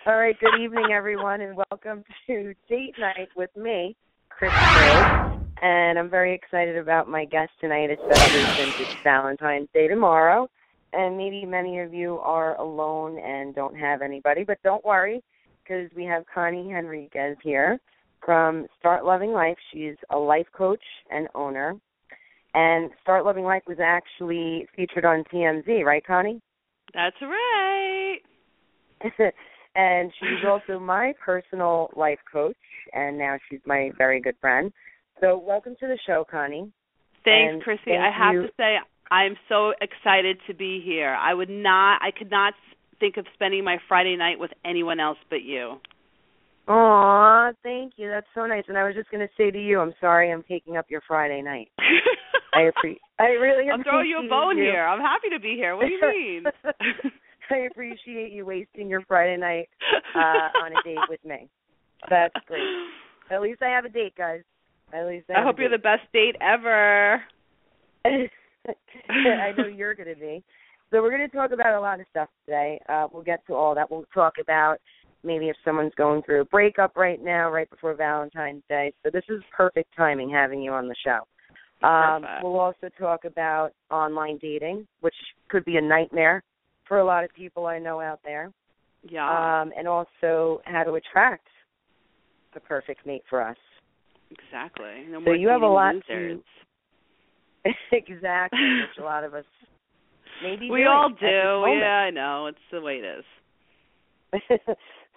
All right, good evening, everyone, and welcome to Date Night with me, Chrissy Bogue. And I'm very excited about my guest tonight, especially since it's Valentine's Day tomorrow. And maybe many of you are alone and don't have anybody, but don't worry, because we have Connie Henriquez here from Start Loving Life. She's a life coach and owner. And Start Loving Life was actually featured on TMZ, right, Connie? That's right. And she's also my personal life coach, and now she's my very good friend. So welcome to the show, Connie. Thanks, Chrissy. I have to say, I'm so excited to be here. I could not think of spending my Friday night with anyone else but you. Aw, thank you. That's so nice. And I was just going to say to you, I'm sorry I'm taking up your Friday night. I really appreciate I'll throw you a bone here. I'm happy to be here. What do you mean? I appreciate you wasting your Friday night on a date with me. That's great. At least I have a date, guys. At least I hope you're the best date ever. I know you're going to be. So we're going to talk about a lot of stuff today. We'll get to all that. We'll talk about maybe if someone's going through a breakup right now, right before Valentine's Day. So this is perfect timing having you on the show. We'll also talk about online dating, which could be a nightmare for a lot of people I know out there. Yeah. And also how to attract the perfect mate for us. Exactly. No so more you have a lot losers. to exactly, which a lot of us maybe we all do. Yeah, I know. It's the way it is.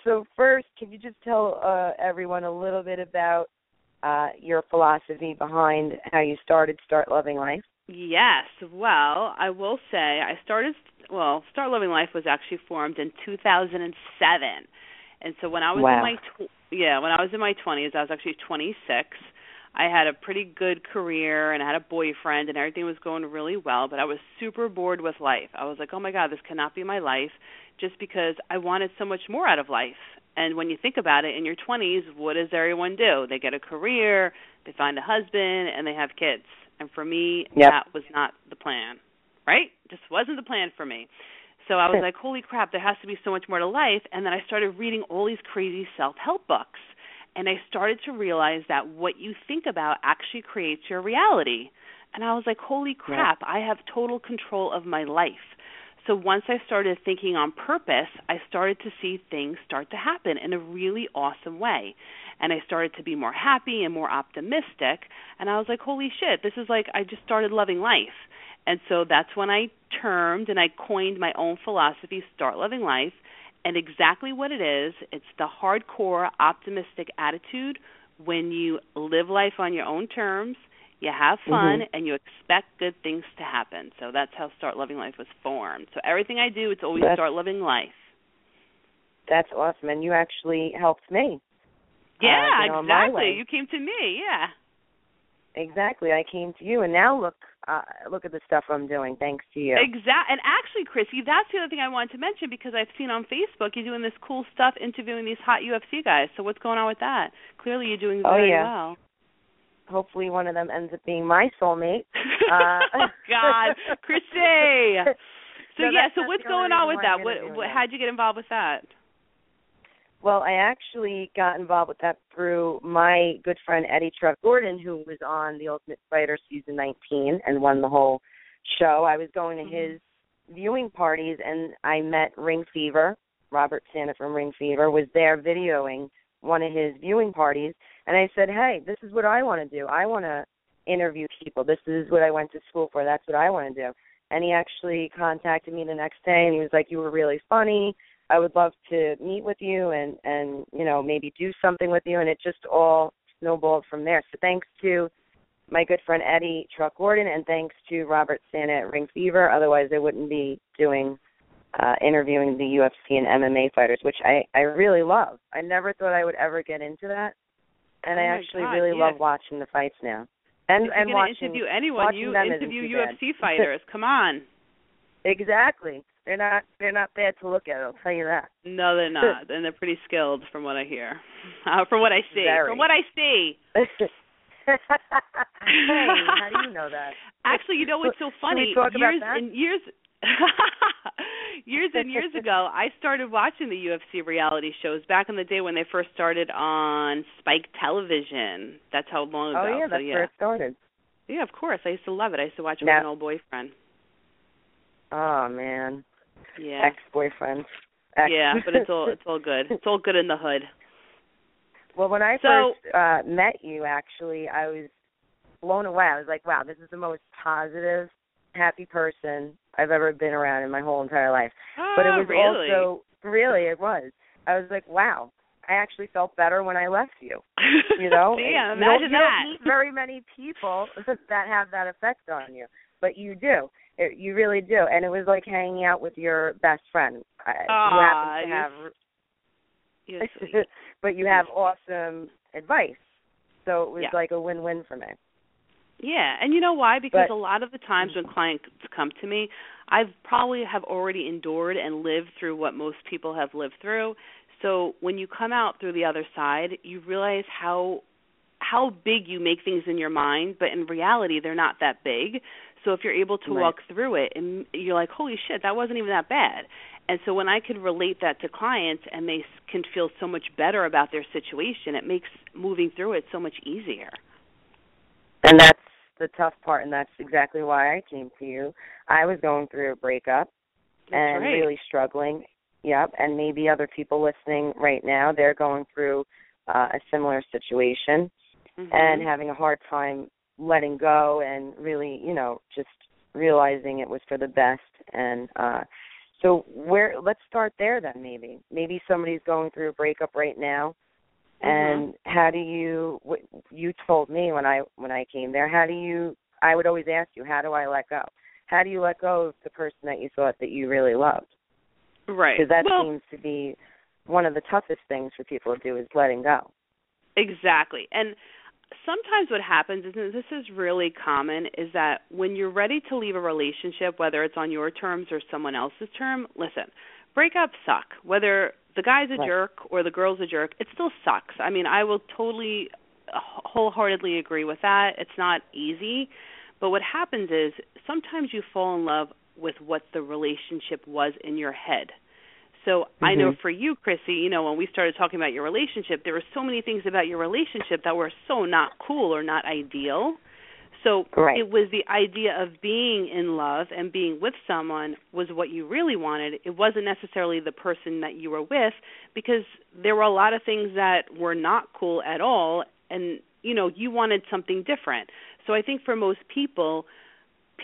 So first, can you just tell everyone a little bit about your philosophy behind how you started Start Loving Life? Yes. Well, I will say Start Loving Life was actually formed in 2007. And so when I was in my 20s, I was actually 26. I had a pretty good career and I had a boyfriend and everything was going really well, but I was super bored with life. I was like, oh my God, this cannot be my life, just because I wanted so much more out of life. And when you think about it, in your 20s, what does everyone do? They get a career, they find a husband, and they have kids. And for me, that was not the plan, right? Just wasn't the plan for me. So I was like, holy crap, there has to be so much more to life. And then I started reading all these crazy self-help books. And I started to realize that what you think about actually creates your reality. And I was like, holy crap, I have total control of my life. So once I started thinking on purpose, I started to see things start to happen in a really awesome way. And I started to be more happy and more optimistic. And I was like, holy shit, this is like I just started loving life. And so that's when I termed and I coined my own philosophy, Start Loving Life. And exactly what it is, it's the hardcore optimistic attitude when you live life on your own terms, you have fun, and you expect good things to happen. So that's how Start Loving Life was formed. So everything I do, it's always Start Loving Life. That's awesome. And you actually helped me. Yeah, exactly. You came to me, yeah. Exactly. I came to you, and now look at the stuff I'm doing thanks to you. And actually, Chrissy, that's the other thing I wanted to mention, because I've seen on Facebook you're doing this cool stuff interviewing these hot UFC guys. So what's going on with that? Clearly you're doing very well. Hopefully one of them ends up being my soulmate. Oh, God. Chrissy! So what's going on with that? How'd you get involved with that? Well, I actually got involved with that through my good friend Eddie Truck Gordon, who was on The Ultimate Fighter season 19 and won the whole show. I was going to his viewing parties, and I met Ring Fever. Robert Santa from Ring Fever was there videoing one of his viewing parties, and I said, hey, this is what I want to do. I want to interview people. This is what I went to school for. That's what I want to do. And he actually contacted me the next day, and he was like, you were really funny. I would love to meet with you and you know, maybe do something with you, and it just all snowballed from there. So thanks to my good friend Eddie Truck Gordon, and thanks to Robert Santa at Ring Fever. Otherwise, I wouldn't be doing interviewing the UFC and MMA fighters, which I really love. I never thought I would ever get into that, and I actually really love watching the fights now. And if you're going to interview anyone, you interview UFC fighters. Come on. Exactly. They're not bad to look at, I'll tell you that. No, they're not, and they're pretty skilled from what I hear, from what I see. Very. From what I see. Hey, how do you know that? Actually, you know what's so funny? Can we talk about that? Years Years and years ago, I started watching the UFC reality shows back in the day when they first started on Spike Television. That's how long ago. Oh, yeah, that's where it started. Yeah, of course. I used to love it. I used to watch it with an old boyfriend. Oh, man. Yeah. Ex-boyfriend. Yeah, but it's all good. It's all good in the hood. Well, when I first met you, actually, I was blown away. I was like, wow, this is the most positive, happy person I've ever been around in my whole entire life. But it was also, really, it was. I was like, wow, I actually felt better when I left you. You know? Yeah, imagine that. You don't meet very many people that have that effect on you, but you do. You really do. And it was like hanging out with your best friend who happens to have... You're sweet. But you have awesome advice. So it was like a win-win for me. Yeah, and you know why? Because a lot of the times when clients come to me, I've probably have already endured and lived through what most people have lived through. So when you come out through the other side, you realize how big you make things in your mind, but in reality, they're not that big. So if you're able to walk through it, and you're like, holy shit, that wasn't even that bad. And so when I could relate that to clients and they can feel so much better about their situation, it makes moving through it so much easier. And that's the tough part, and that's exactly why I came to you. I was going through a breakup and really struggling. Yep, and maybe other people listening right now, they're going through a similar situation and having a hard time letting go and really, just realizing it was for the best. And so let's start there then maybe. Maybe somebody's going through a breakup right now. And how do you told me when I came there, I would always ask you, how do I let go? How do you let go of the person that you thought that you really loved? Right. Because that seems to be one of the toughest things for people to do is letting go. Exactly. And sometimes what happens is, and this is really common, is that when you're ready to leave a relationship, whether it's on your terms or someone else's term, listen, breakups suck. Whether the guy's a jerk or the girl's a jerk, it still sucks. I mean, I will totally, wholeheartedly agree with that. It's not easy. But what happens is sometimes you fall in love with what the relationship was in your head. So I know for you, Chrissy, when we started talking about your relationship, there were so many things about your relationship that were so not cool or not ideal. So it was the idea of being in love and being with someone was what you really wanted. It wasn't necessarily the person that you were with, because there were a lot of things that were not cool at all, and, you wanted something different. So I think for most people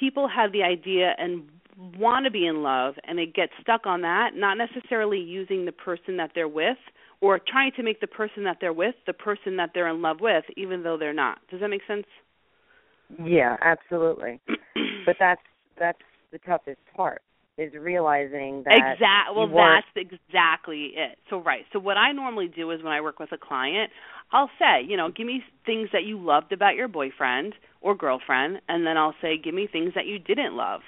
have the idea and want to be in love, and they get stuck on that, not necessarily using the person that they're with or trying to make the person that they're with the person that they're in love with, even though they're not. Does that make sense? Yeah, absolutely. But that's the toughest part, is realizing that that's exactly it. So what I normally do is when I work with a client, I'll say, give me things that you loved about your boyfriend or girlfriend, and then I'll say, give me things that you didn't love.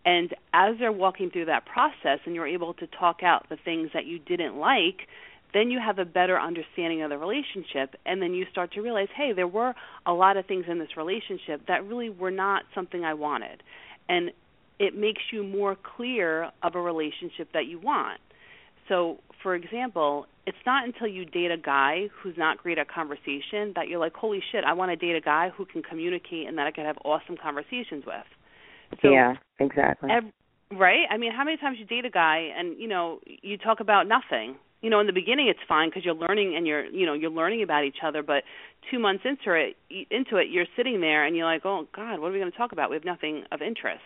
And as they're walking through that process and you're able to talk out the things that you didn't like, then you have a better understanding of the relationship, and then you start to realize, hey, there were a lot of things in this relationship that really were not something I wanted. And it makes you more clear of a relationship that you want. So, for example, it's not until you date a guy who's not great at conversation that you're like, holy shit, I want to date a guy who can communicate and that I can have awesome conversations with. So, yeah, exactly. Right? I mean, how many times you date a guy and, you talk about nothing? In the beginning it's fine because you're learning and you're learning about each other, but 2 months into it, you're sitting there and you're like, oh, God, what are we going to talk about? We have nothing of interest.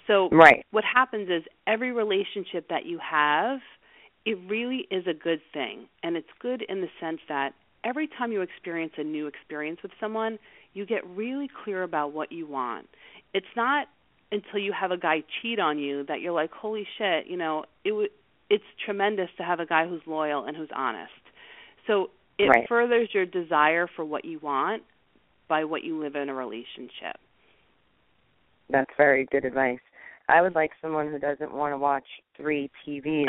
So what happens is every relationship that you have, it really is a good thing. And it's good in the sense that every time you experience a new experience with someone, you get really clear about what you want. It's not until you have a guy cheat on you that you're like, holy shit, it's tremendous to have a guy who's loyal and who's honest. So it furthers your desire for what you want by what you live in a relationship. That's very good advice. I would like someone who doesn't want to watch 3 TVs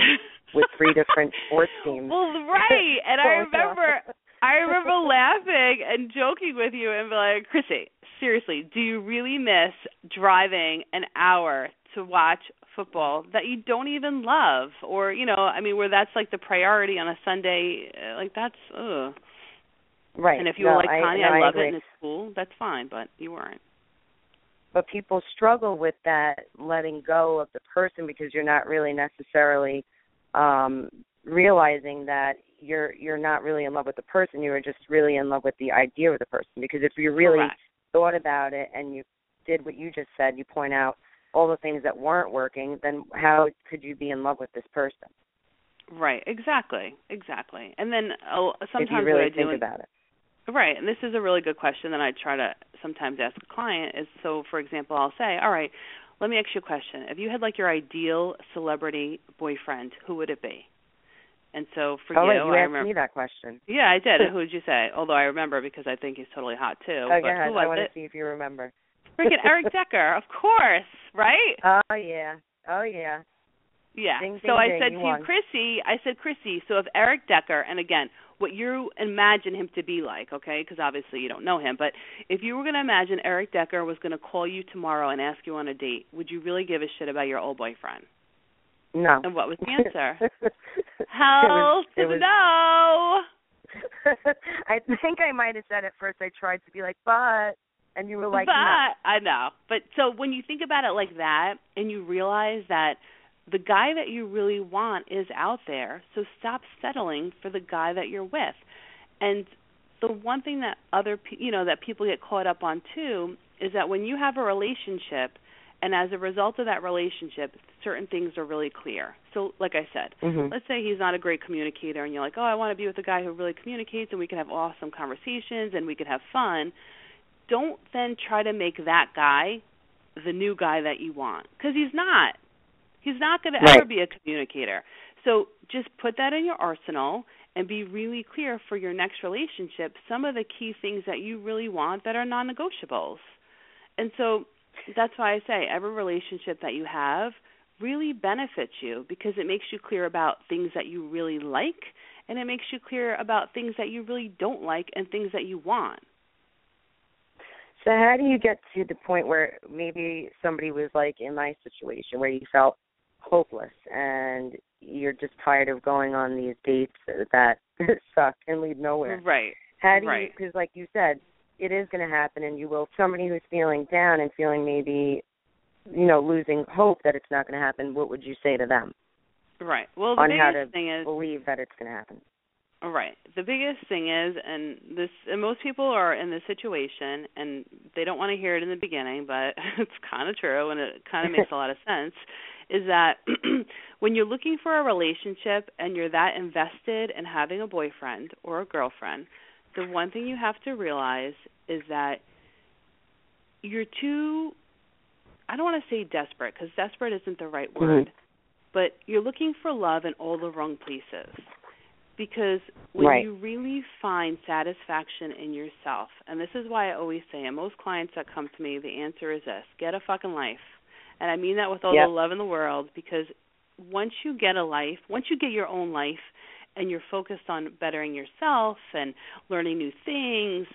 with 3 different sports teams. Well, right. And I remember laughing and joking with you and be like, Chrissy, seriously, do you really miss driving an hour to watch football that you don't even love, or where that's like the priority on a Sunday, like that's ugh. Right. And if you were like Tanya, I love agree. it in school, that's fine, but you weren't. But people struggle with that letting go of the person because you're not really necessarily realizing that you're not really in love with the person. You were just really in love with the idea of the person. Because if you really Correct. thought about it and you did what you just said, you point out all the things that weren't working, then how could you be in love with this person? Right, exactly. And then sometimes if you really what I do think about it. Right, and this is a really good question that I try to sometimes ask a client is, so for example, I'll say, all right, let me ask you a question. If you had like your ideal celebrity boyfriend, who would it be? And so for you I asked remember, me that question. Yeah, I did. Who would you say? Although I remember because I think he's totally hot too. Oh, but yeah, who was I want it? to see if you remember. Freaking Eric Decker, of course, right? Oh, yeah. Yeah. Ding, So ding, I ding, said you to won. Chrissy, so if Eric Decker, and again, what you imagine him to be like, okay, because obviously you don't know him, but if you were going to imagine Eric Decker was going to call you tomorrow and ask you on a date, would you really give a shit about your old boyfriend? No. And what was the answer? Hell to the no. I think I might have said at first, I tried to be like, but, and you were like, but, no. I know. But so when you think about it like that and you realize that the guy that you really want is out there, so stop settling for the guy that you're with. And the one thing that that people get caught up on too is that when you have a relationship, and as a result of that relationship, certain things are really clear. So, like I said, let's say he's not a great communicator, and you're like, oh, I want to be with a guy who really communicates, and we can have awesome conversations, and we can have fun. Don't then try to make that guy the new guy that you want, because he's not. He's not going to ever be a communicator. So just put that in your arsenal and be really clear for your next relationship some of the key things that you really want that are non-negotiables. And so that's why I say every relationship that you have really benefits you because it makes you clear about things that you really like, and it makes you clear about things that you really don't like and things that you want. So how do you get to the point where maybe somebody was like in my situation where you felt hopeless and you're just tired of going on these dates that suck and lead nowhere? Right. How do you, because like you said, it is going to happen and you will. Somebody who's feeling down and feeling maybe, losing hope that it's not going to happen, what would you say to them? Right. Well, the biggest thing is believe that it's going to happen. Right. The biggest thing is, and most people are in this situation, and they don't want to hear it in the beginning, but it's kind of true, and it kind of makes a lot of sense, is that when you're looking for a relationship and you're that invested in having a boyfriend or a girlfriend, the one thing you have to realize is that you're too, I don't want to say desperate, because desperate isn't the right word, but you're looking for love in all the wrong places. Because when you really find satisfaction in yourself, and this is why I always say, and most clients that come to me, the answer is this: get a fucking life. And I mean that with all the love in the world, because once you get a life, once you get your own life, and you're focused on bettering yourself and learning new things,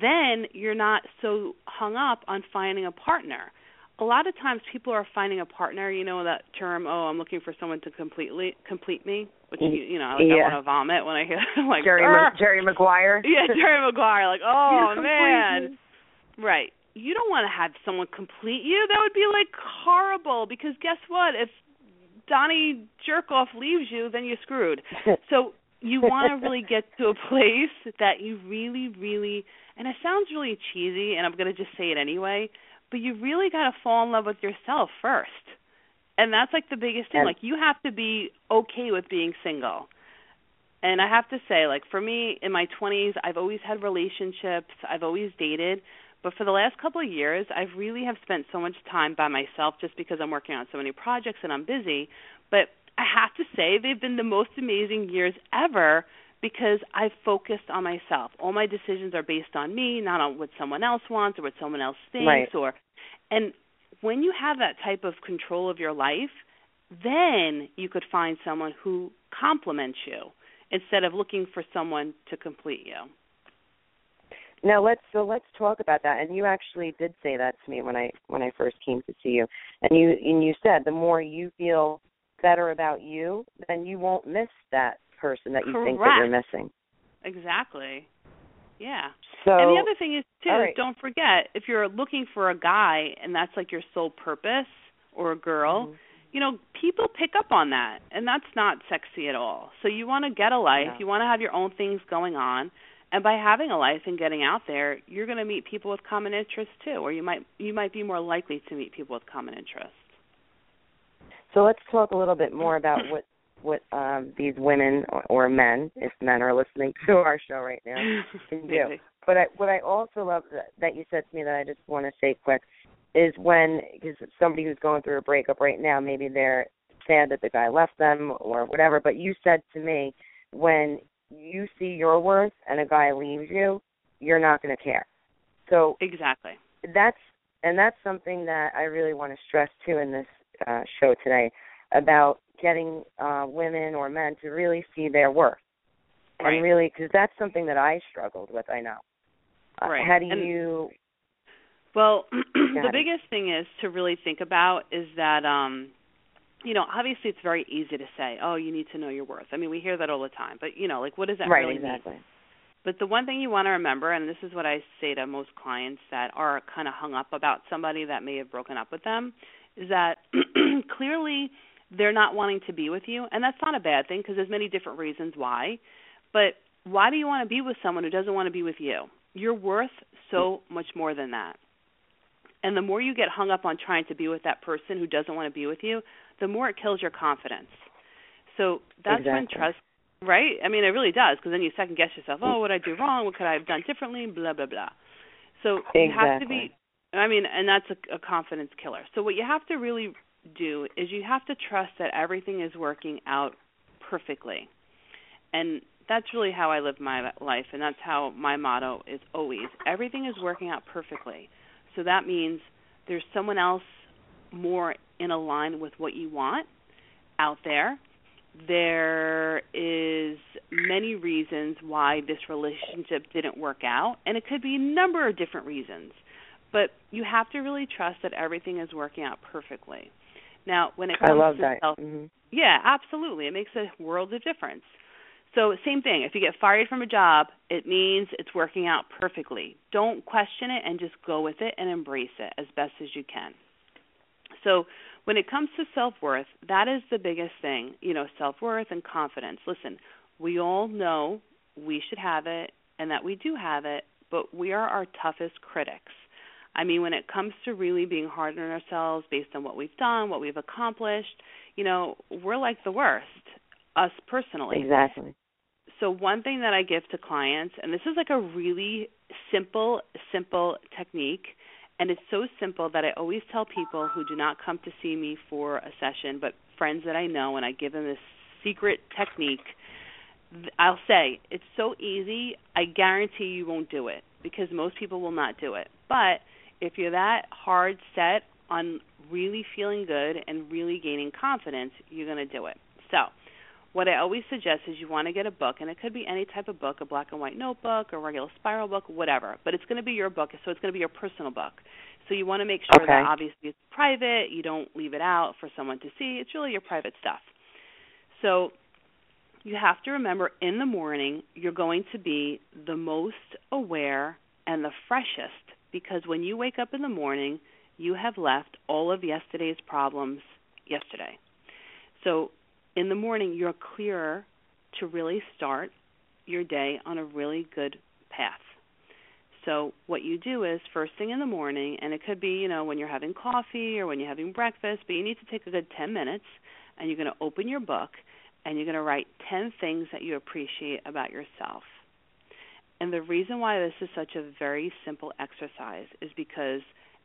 then you're not so hung up on finding a partner. A lot of times people are finding a partner, that term, I'm looking for someone to complete me, which, I want to vomit when I hear like Jerry Maguire. Yeah, Jerry Maguire, like, oh, man. Right. You don't want to have someone complete you. That would be, like, horrible, because guess what? If Donnie Jerkoff leaves you, then you're screwed. So you want to really get to a place that you really, really, and it sounds really cheesy, and I'm going to just say it anyway, but you really got to fall in love with yourself first. And that's like the biggest thing. Like, you have to be okay with being single. And I have to say, like, for me, in my 20s, I've always had relationships. I've always dated. But for the last couple of years, I really have spent so much time by myself just because I'm working on so many projects and I'm busy. But I have to say they've been the most amazing years ever because I've focused on myself. All my decisions are based on me, not on what someone else wants or what someone else thinks. And when you have that type of control of your life, then you could find someone who complements you instead of looking for someone to complete you. Now let's talk about that. And you actually did say that to me when I first came to see you. And you said the more you feel better about you, then you won't miss that person that you Correct. think that you're missing. Exactly. Yeah. So, and the other thing is, too, right. don't forget, if you're looking for a guy and that's like your sole purpose, or a girl, people pick up on that, and that's not sexy at all. So you want to get a life. No. You want to have your own things going on. And by having a life and getting out there, you're going to meet people with common interests, too, or you might be more likely to meet people with common interests. So let's talk a little bit more about what these women or men, if men are listening to our show right now, can do. But what I also love that you said to me that I just want to say quick is because somebody who's going through a breakup right now, maybe they're sad that the guy left them or whatever, but you said to me, when you see your worth and a guy leaves you, you're not going to care. So exactly. That's something that I really want to stress, too, in this show today, about getting women or men to really see their worth. Right. And really, because that's something that I struggled with, I know. Right. How do you... Well, the biggest thing is to really think about is that, obviously it's very easy to say, oh, you need to know your worth. I mean, we hear that all the time. But, what does that really mean? Right, exactly. But the one thing you want to remember, and this is what I say to most clients that are kind of hung up about somebody that may have broken up with them, is that clearly they're not wanting to be with you. And that's not a bad thing because there's many different reasons why. But why do you want to be with someone who doesn't want to be with you? You're worth so much more than that. And the more you get hung up on trying to be with that person who doesn't want to be with you, the more it kills your confidence. So that's when trust, right? I mean, it really does, because then you second guess yourself. Oh, what did I do wrong? What could I have done differently? Blah, blah, blah. So you have to be, and that's a confidence killer. So what you have to really do is you have to trust that everything is working out perfectly. And that's really how I live my life, and that's how my motto is always, everything is working out perfectly. So that means there's someone else more in line with what you want out there. There is many reasons why this relationship didn't work out, and it could be a number of different reasons. But you have to really trust that everything is working out perfectly. Now, when it comes to yeah, absolutely. It makes a world of difference. So same thing. If you get fired from a job, it means it's working out perfectly. Don't question it and just go with it and embrace it as best as you can. So when it comes to self-worth, that is the biggest thing, self-worth and confidence. Listen, we all know we should have it and that we do have it, but we are our toughest critics. I mean, when it comes to really being hard on ourselves based on what we've done, what we've accomplished, we're like the worst, us personally. Exactly. So one thing that I give to clients, and this is like a really simple technique, and it's so simple that I always tell people who do not come to see me for a session, but friends that I know, and I give them this secret technique. I'll say, it's so easy, I guarantee you won't do it, because most people will not do it. But if you're that hard set on really feeling good and really gaining confidence, you're going to do it. So what I always suggest is you want to get a book, and it could be any type of book, a black and white notebook, a regular spiral book, whatever. But it's going to be your book, so it's going to be your personal book. So you want to make sure that obviously it's private. You don't leave it out for someone to see. It's really your private stuff. So you have to remember in the morning you're going to be the most aware and the freshest, because when you wake up in the morning, you have left all of yesterday's problems yesterday. So in the morning, you're clearer to really start your day on a really good path. So what you do is first thing in the morning, and it could be, when you're having coffee or when you're having breakfast, but you need to take a good 10 minutes, and you're going to open your book, and you're going to write 10 things that you appreciate about yourself. And the reason why this is such a very simple exercise is because,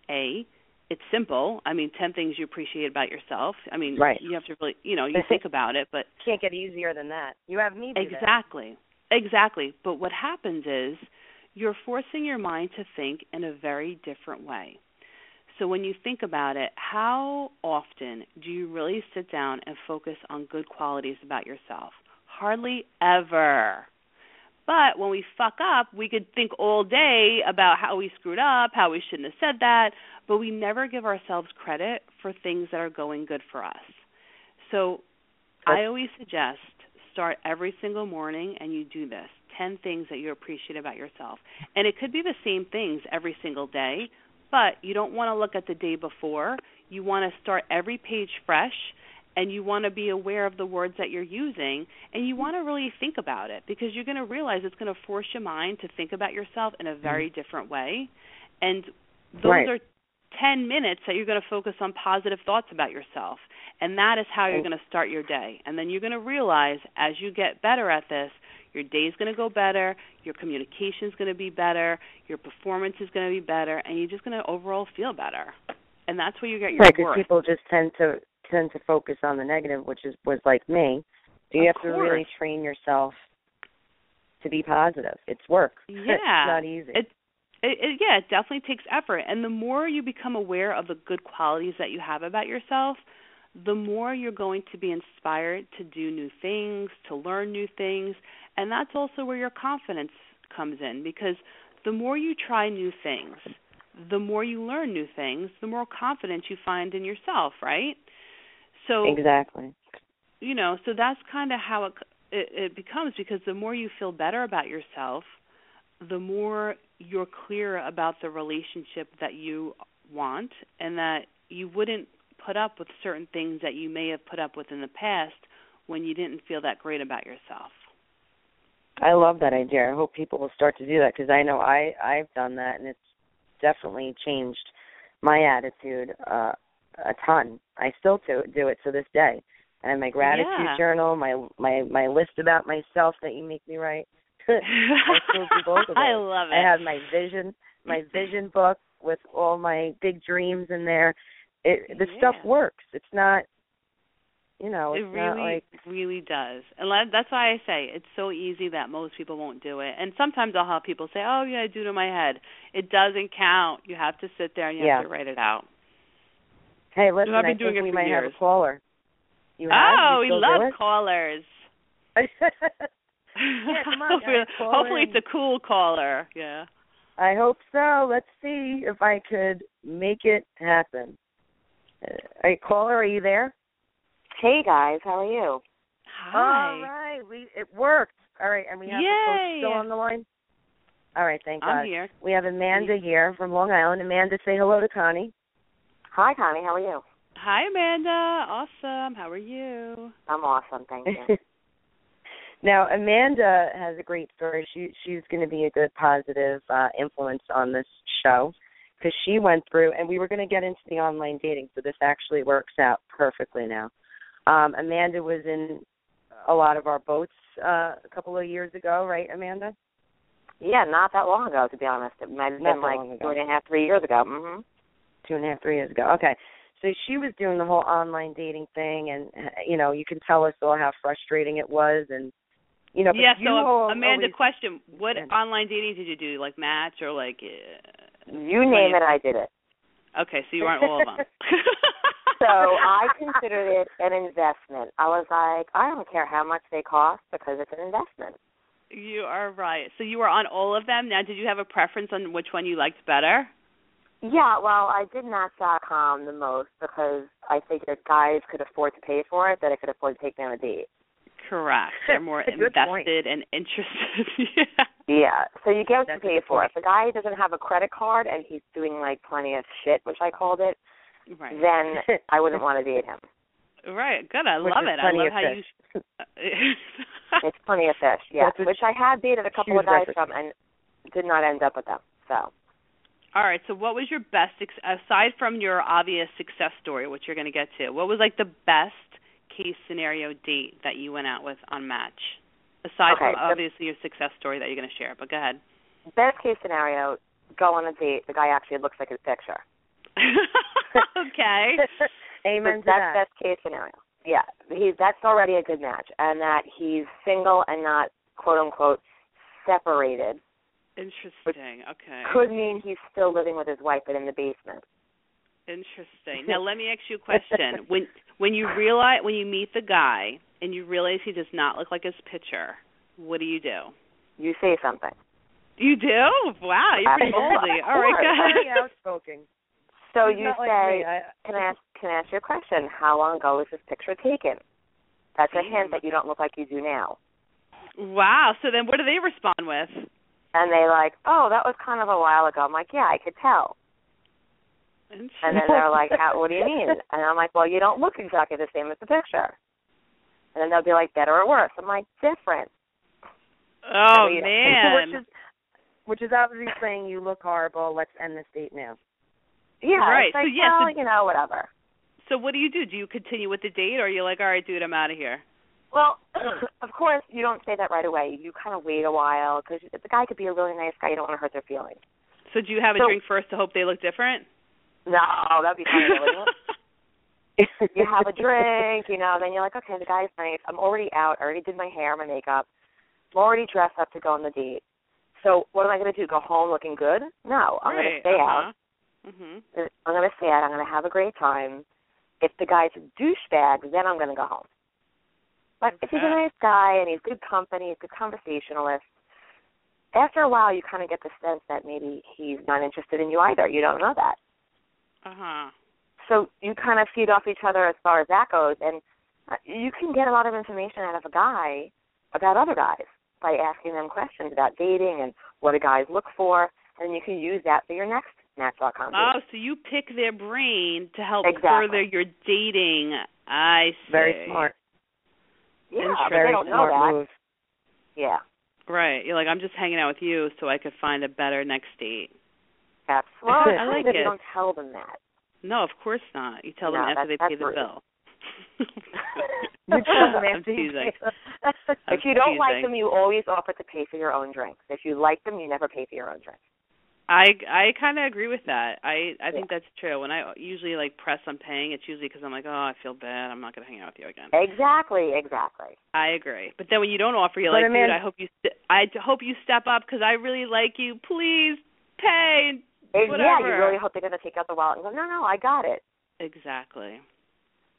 A, it's simple. I mean, 10 things you appreciate about yourself. I mean, you have to really, you think about it, but can't get easier than that. You have me do that. Exactly. But what happens is you're forcing your mind to think in a very different way. So when you think about it, how often do you really sit down and focus on good qualities about yourself? Hardly ever. But when we fuck up, we could think all day about how we screwed up, how we shouldn't have said that, but we never give ourselves credit for things that are going good for us. So I always suggest start every single morning and you do this, 10 things that you appreciate about yourself. And it could be the same things every single day, but you don't want to look at the day before. You want to start every page fresh, and you want to be aware of the words that you're using, and you want to really think about it, because you're going to realize it's going to force your mind to think about yourself in a very different way. And those are 10 minutes that you're going to focus on positive thoughts about yourself. And that is how you're going to start your day. And then you're going to realize as you get better at this, your day's going to go better, your communication's going to be better, your performance is going to be better, and you're just going to overall feel better. And that's where you get your worth. Because people just tend to focus on the negative, which was like me. So you have to really train yourself to be positive. It's work. Yeah. It's not easy. It definitely takes effort. And the more you become aware of the good qualities that you have about yourself, the more you're going to be inspired to do new things, to learn new things. And that's also where your confidence comes in, because the more you try new things, the more you learn new things, the more confidence you find in yourself, right? So exactly. So that's kind of how it becomes, because the more you feel better about yourself, the more you're clear about the relationship that you want, and that you wouldn't put up with certain things that you may have put up with in the past when you didn't feel that great about yourself. I love that idea. I hope people will start to do that, because I know I've done that, and it's definitely changed my attitude a ton. I still do it to this day. I have my gratitude journal, my list about myself that you make me write. I still do both of those. I love it. I have my vision book with all my big dreams in there. The stuff works. It's not, it's not like... It really does. And that's why I say it's so easy that most people won't do it. And sometimes I'll have people say, oh, yeah, I do it in my head. It doesn't count. You have to sit there and you have to write it out. Hey, listen, I think we might have a caller. You have? We love callers. Yeah, come on, guys, hopefully it's a cool caller. Yeah. I hope so. Let's see if I could make it happen. Hey, caller, are you there? Hey, guys. How are you? Hi. All right. It worked. All right, and we have the coach still on the line? All right, thank God. I'm here. We have Amanda here from Long Island. Amanda, say hello to Connie. Hi, Connie. How are you? Hi, Amanda. Awesome. How are you? I'm awesome. Thank you. Now, Amanda has a great story. She's going to be a good positive influence on this show, because she went through, and we were going to get into the online dating, so this actually works out perfectly now. Amanda was in a lot of our boats a couple of years ago, right, Amanda? Yeah, not that long ago, to be honest. It might have been like 2.5, 3 years ago. Mm-hmm. 2.5, 3 years ago. Okay. So she was doing the whole online dating thing, and, you can tell us all how frustrating it was, and, so Amanda, question, what online dating did you do, like Match or like... you name it, I did it. Okay, so you aren't all of them. So I considered it an investment. I was like, I don't care how much they cost, because it's an investment. You are right. So you were on all of them. Now, did you have a preference on which one you liked better? Yeah, well, I did Match.com the most, because I figured guys could afford to pay for it, that I could afford to take me on a date. Correct. They're more invested and interested. Yeah, so you get what you pay for. If the guy doesn't have a credit card and he's doing, like, plenty of shit, which I called it, then I wouldn't want to date him. Right, good. I love it. I love how you... It's plenty of fish, yeah, which I had dated a couple of guys from and did not end up with them, so... All right, so what was your best, aside from your obvious success story, which you're going to get to, what was, like, the best case scenario date that you went out with on Match? Aside from, obviously, your success story that you're going to share, but go ahead. Best case scenario, go on a date, the guy actually looks like his picture. Okay. Amen to that's that. Best case scenario. Yeah, that's already a good match, and that he's single and not, quote-unquote, separated. Interesting. Okay. Could mean he's still living with his wife, but in the basement. Interesting. Now let me ask you a question. When you meet the guy and you realize he does not look like his picture, what do you do? You say something. You do? Wow, you're pretty ballsy. All right, go ahead. Very outspoken. So you say, can I ask you a question? How long ago was this picture taken? That's a hint that you don't look like you do now. Wow. So then what do they respond with? And they like, oh, that was kind of a while ago. I'm like, yeah, I could tell. And then they're like, what do you mean? And I'm like, well, you don't look exactly the same as the picture. And then they'll be like, better or worse? I'm like, different. Oh, man. Which is obviously saying you look horrible. Let's end this date now. Yeah, right. It's like, well, you know, whatever. So what do? Do you continue with the date, or are you like, all right, dude, I'm out of here? Well, of course, you don't say that right away. You kind of wait a while, because the guy could be a really nice guy. You don't want to hurt their feelings. So do you have a drink first to hope they look different? No, that'd be funny, wouldn't it? You have a drink, you know, then you're like, okay, the guy's nice. I'm already out. I already did my hair, my makeup. I'm already dressed up to go on the date. So what am I going to do, go home looking good? No, I'm going to stay out. Mm-hmm. I'm going to stay out. I'm going to have a great time. If the guy's a douchebag, then I'm going to go home. But if he's a nice guy and he's good company, he's a good conversationalist, after a while you kind of get the sense that maybe he's not interested in you either. You don't know that. Uh-huh. So you kind of feed off each other as far as that goes, and you can get a lot of information out of a guy about other guys by asking them questions about dating and what do guys look for, and you can use that for your next Match.com date. Oh, so you pick their brain to help further your dating. I see. Very smart. Yeah, very they don't know smart that. move. Yeah. Right. You're like, I'm just hanging out with you so I could find a better next date. Absolutely. I like it. You don't tell them that. No, of course not. You tell them after they pay the bill. You tell them after you pay. If you don't like them, you always offer to pay for your own drinks. If you like them, you never pay for your own drinks. I kind of agree with that. I think that's true. When I usually like press on paying, it's usually because I'm like, oh, I feel bad. I'm not going to hang out with you again. Exactly. I agree. But then when you don't offer, you're like, dude, I hope you step up because I really like you. Please pay. Whatever. Yeah, you really hope they're going to take out the wallet and go, no, I got it. Exactly.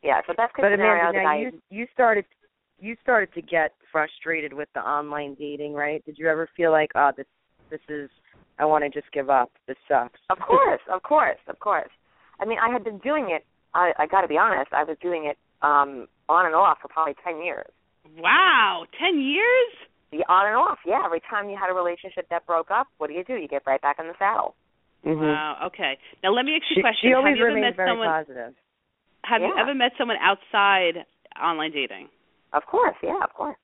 Yeah, so that's good scenario. But Amanda, now you started to get frustrated with the online dating, right? Did you ever feel like, oh, this is, I want to just give up. This sucks. Of course. I mean, I had been doing it. I got to be honest. I was doing it on and off for probably 10 years. Wow, 10 years? Yeah, on and off. Yeah, every time you had a relationship that broke up, what do? You get right back in the saddle. Mm-hmm. Wow. Okay. Now let me ask you a question. She always remains very positive. Have you ever met someone outside online dating? Of course. Yeah, of course.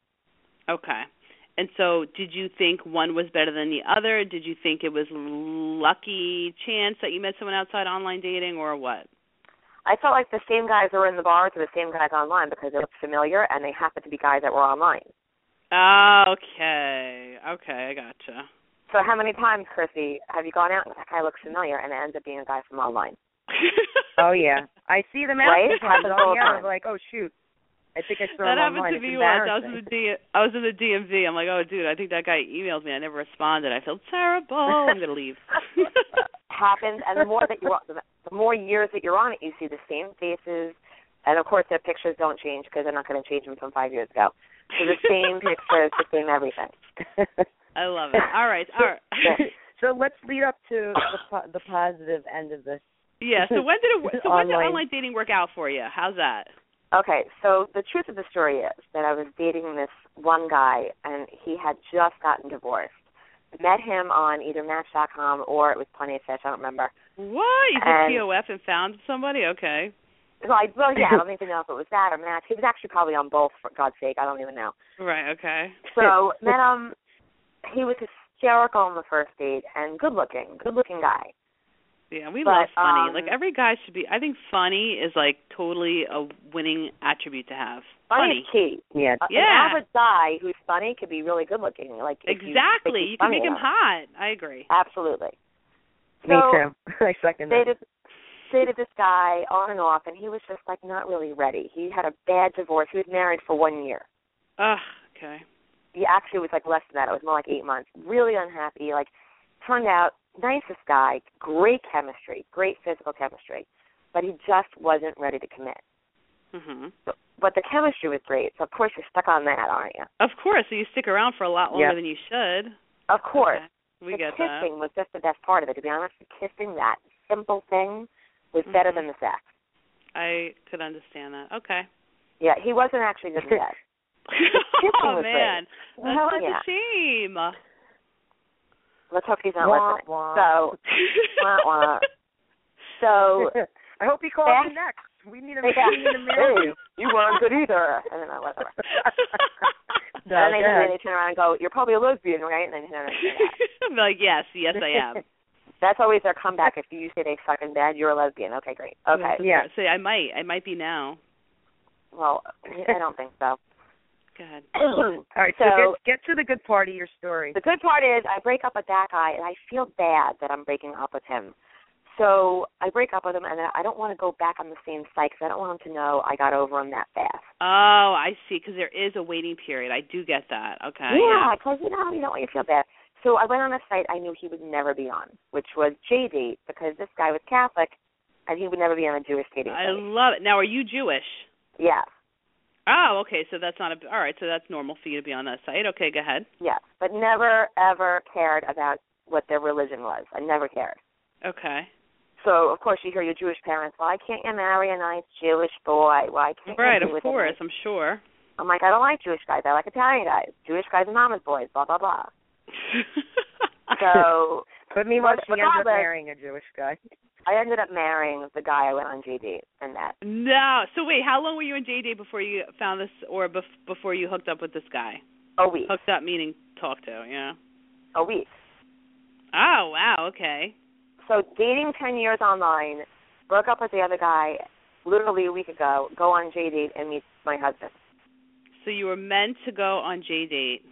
Okay. And so did you think one was better than the other? Did you think it was lucky chance that you met someone outside online dating or what? I felt like the same guys were in the bars were the same guys online because they looked familiar and they happened to be guys that were online. Okay, I gotcha. So how many times, Chrissy, have you gone out and that guy looks familiar and it ends up being a guy from online? Oh, yeah. I see them out right? sometimes. Oh, yeah. I'm like, oh, shoot. I think I saw that him online. Happened to me once. I was in the DMV. I'm like, oh, dude, I think that guy emailed me. I never responded. I felt terrible. I'm going to leave. Happens, and the more years that you're on it, you see the same faces, and of course their pictures don't change because they're not going to change them from 5 years ago. So the same pictures, the same everything. I love it. All right. So let's lead up to the positive end of this. Yeah. So when did online dating work out for you? How's that? Okay, so the truth of the story is that I was dating this one guy, and he had just gotten divorced. I met him on either Match.com or it was Plenty of Fish, I don't remember. What? You did POF and found somebody? Okay. I don't even know if it was that or Match. He was actually probably on both, for God's sake. I don't even know. Right, okay. So met him. He was hysterical on the first date and good-looking guy. Yeah, we love funny. Like, every guy should be, I think funny is, like, totally a winning attribute to have. Funny is key. Yeah. An average guy who's funny could be really good-looking. Like, exactly. You can make him hot. I agree. Absolutely. Me too. I second that. Dated this guy on and off, and he was just, like, not really ready. He had a bad divorce. He was married for 1 year. Ugh, okay. He actually was, like, less than that. It was more like 8 months. Really unhappy. Like, turned out, nicest guy, great chemistry, great physical chemistry, but he just wasn't ready to commit. But the chemistry was great, so of course you're stuck on that, aren't you? Of course. So you stick around for a lot longer than you should. Of course. Okay. We the get kissing that. was just the best part of it, to be honest. The kissing, that simple thing, was better than the sex. I could understand that. Okay. Yeah, he wasn't actually good at that. Oh, man. Great. That's such a shame. Let's hope he's not listening. So, so I hope he calls you next. We need a marry. You weren't good either. And then whatever. And they turn around and go, "You're probably a lesbian, right?" And then I'm like, yes, I am. That's always their comeback. If you say they fucking bad, you're a lesbian. Okay, great. Okay. Yeah. So I might be now. Well, I don't think so. Go ahead. All right, so get to the good part of your story. The good part is I break up with that guy, and I feel bad that I'm breaking up with him. So I break up with him, and I don't want to go back on the same site because I don't want him to know I got over him that fast. Oh, I see, because there is a waiting period. I do get that. Okay. Yeah, because, you don't want you to feel bad. So I went on a site I knew he would never be on, which was JDate, because this guy was Catholic, and he would never be on a Jewish dating site. I love it. Now, are you Jewish? Yeah. Oh, okay, so that's not all right, so that's normal for you to be on that site. Okay, go ahead. Yeah, but never, ever cared about what their religion was. I never cared. Okay. So, of course, you hear your Jewish parents, "Why can't you marry a nice Jewish boy? Why can't you Right, be of with course, him?" I'm sure. I'm like, I don't like Jewish guys. I like Italian guys. Jewish guys are mama's boys, blah, blah, blah. So, but meanwhile, she ended up marrying a Jewish guy. I ended up marrying the guy I went on JDate and met. No. So, wait, how long were you on JDate before you found this, or before you hooked up with this guy? A week. Hooked up meaning talk to, yeah. A week. Oh, wow, okay. So dating 10 years online, broke up with the other guy literally a week ago, go on JDate and meet my husband. So you were meant to go on JDate.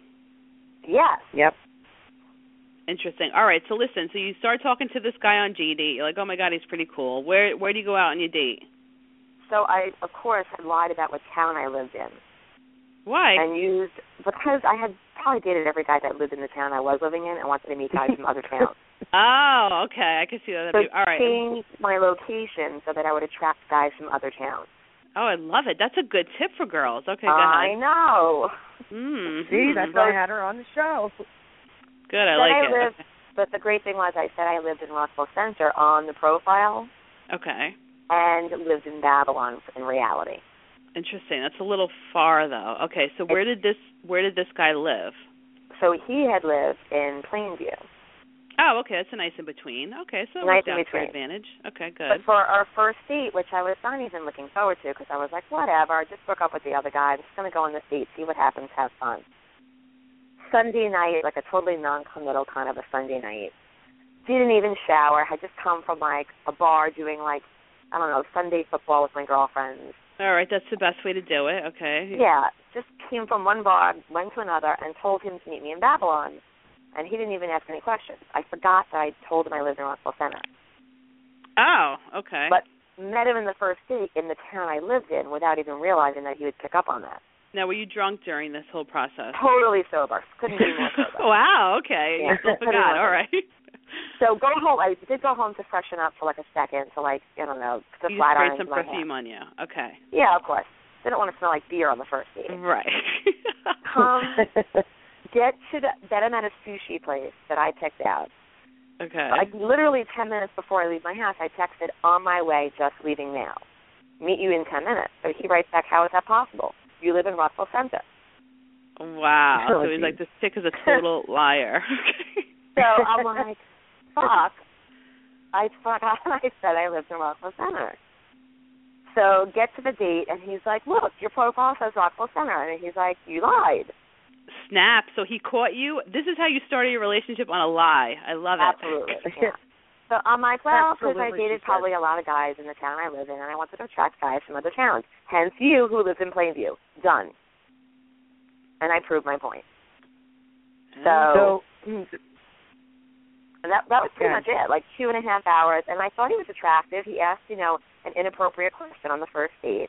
Yes. Yep. Interesting. All right, so listen, so you start talking to this guy on JDate. You're like, oh, my God, he's pretty cool. Where do you go out on your date? So I, of course, had lied about what town I lived in. Why? And because I had probably dated every guy that lived in the town I was living in and wanted to meet guys from other towns. Oh, okay. I can see that. So all right. changed my location so that I would attract guys from other towns. Oh, I love it. That's a good tip for girls. Okay, go ahead. I know. See, that's why I had her on the show. Good, I like it. Okay. But the great thing was I said I lived in Rockville Center on the profile. Okay. And lived in Babylon in reality. Interesting. That's a little far, though. Okay, so where did this guy live? So he had lived in Plainview. Oh, okay. That's a nice in between. Okay, so nice in between. Advantage. Okay, good. But for our first date, which I was not even looking forward to, because I was like, whatever, I just broke up with the other guy. I'm just going to go on this date, see what happens, have fun. Sunday night, like a totally non-committal kind of a Sunday night. Didn't even shower. Had just come from like a bar doing like, I don't know, Sunday football with my girlfriends. All right, that's the best way to do it. Okay. Yeah, just came from one bar, went to another, and told him to meet me in Babylon. And he didn't even ask any questions. I forgot that I told him I lived in Rockville Center. Oh, okay. But met him in the first date in the town I lived in without even realizing that he would pick up on that. Now, were you drunk during this whole process? Totally sober. Couldn't be more sober. Wow, okay. Yeah. You still forgot. All right. So go home. I did go home to freshen up for like a second, to like, I don't know, to flat iron some perfume on you. Okay. Yeah, of course. Didn't want to smell like beer on the first date. Right. Get to then I'm at a sushi place that I picked out. Okay. Like literally 10 minutes before I leave my house, I texted, on my way, just leaving now. Meet you in 10 minutes. So he writes back, how is that possible? You live in Rockville Center. Wow. So he's like, this chick is a total liar. So I'm like, fuck. I forgot I said I lived in Rockville Center. So get to the date, and he's like, look, your profile says Rockville Center. And he's like, you lied. Snap. So he caught you. This is how you started your relationship, on a lie. I love it. Absolutely. Yeah. So I'm like, well, because I dated probably a lot of guys in the town I live in, and I wanted to attract guys from other towns. Hence you, who lives in Plainview. Done. And I proved my point. So and that was pretty much it, like 2.5 hours. And I thought he was attractive. He asked, an inappropriate question on the first date.